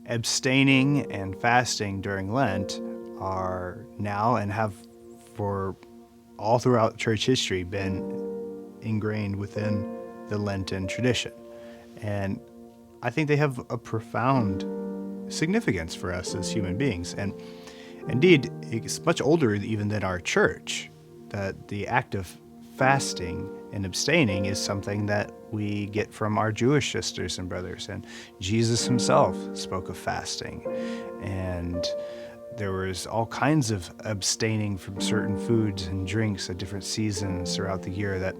abstaining and fasting during Lent are now and have for all throughout church history been ingrained within the Lenten tradition. And I think they have a profound significance for us as human beings. And indeed, it's much older even than our church, that the act of fasting and abstaining is something that we get from our Jewish sisters and brothers. And Jesus himself spoke of fasting. And there was all kinds of abstaining from certain foods and drinks at different seasons throughout the year. That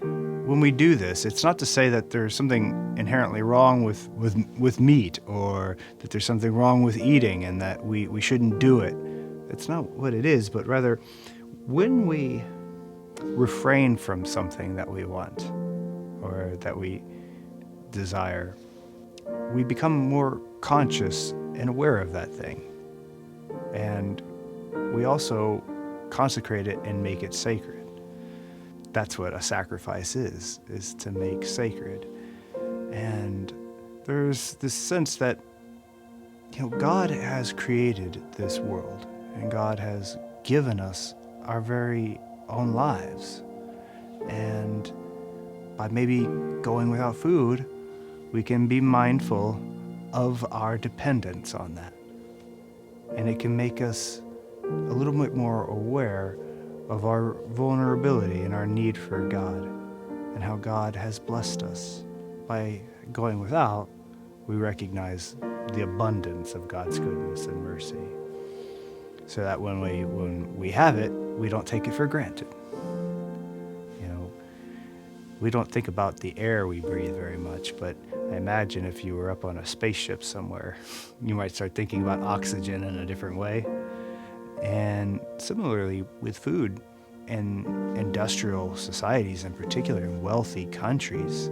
when we do this, it's not to say that there's something inherently wrong with meat, or that there's something wrong with eating and that we shouldn't do it. That's not what it is, but rather when we refrain from something that we want or that we desire, we become more conscious and aware of that thing. And we also consecrate it and make it sacred. That's what a sacrifice is to make sacred. And there's this sense that, God has created this world, and God has given us our very own lives. And by maybe going without food, we can be mindful of our dependence on that. And it can make us a little bit more aware of our vulnerability and our need for God, and how God has blessed us. By going without, we recognize the abundance of God's goodness and mercy, so that when we have it, we don't take it for granted. We don't think about the air we breathe very much, but I imagine if you were up on a spaceship somewhere, you might start thinking about oxygen in a different way. And similarly with food, in industrial societies in particular, in wealthy countries,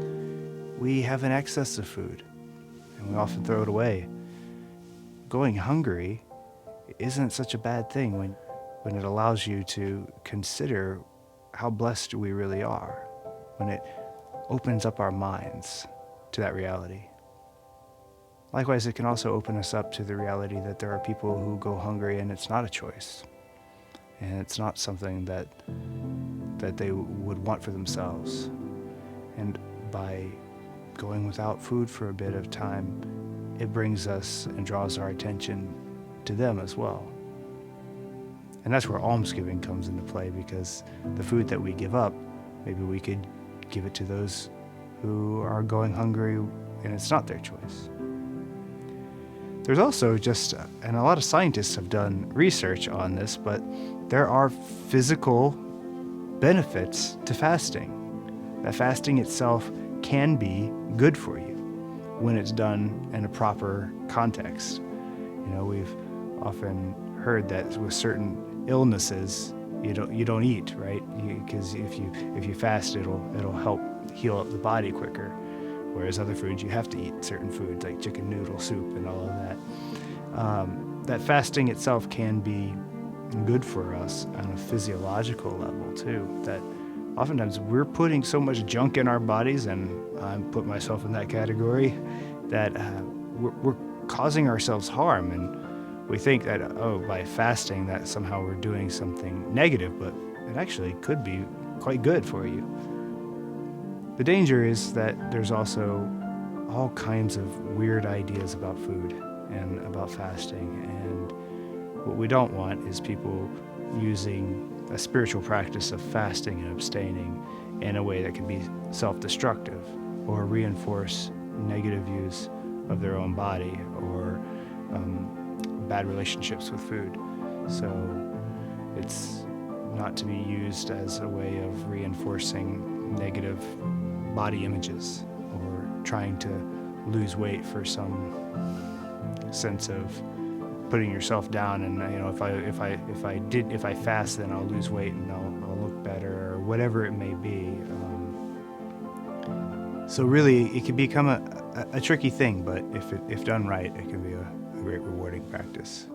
we have an excess of food, and we often throw it away. Going hungry isn't such a bad thing when it allows you to consider how blessed we really are, when it opens up our minds to that reality. Likewise, it can also open us up to the reality that there are people who go hungry and it's not a choice, and it's not something that they would want for themselves. And by going without food for a bit of time, it brings us and draws our attention to them as well. And that's where almsgiving comes into play, because the food that we give up, maybe we could give it to those who are going hungry and it's not their choice. There's also and a lot of scientists have done research on this, but there are physical benefits to fasting. That fasting itself can be good for you when it's done in a proper context. We've often heard that with certain illnesses, you don't eat, right? Because if you fast, it'll help heal up the body quicker. Whereas other foods, you have to eat certain foods like chicken noodle soup and all of that. That fasting itself can be good for us on a physiological level too. That oftentimes we're putting so much junk in our bodies, and I put myself in that category, that we're causing ourselves harm. And we think that, by fasting, that somehow we're doing something negative, but it actually could be quite good for you. The danger is that there's also all kinds of weird ideas about food and about fasting, and what we don't want is people using a spiritual practice of fasting and abstaining in a way that can be self-destructive or reinforce negative views of their own body, or bad relationships with food. So it's not to be used as a way of reinforcing negative body images, or trying to lose weight for some sense of putting yourself down. And if I fast, then I'll lose weight and I'll look better, or whatever it may be. So really, it can become a tricky thing, but if done right, it can be a great rewarding practice.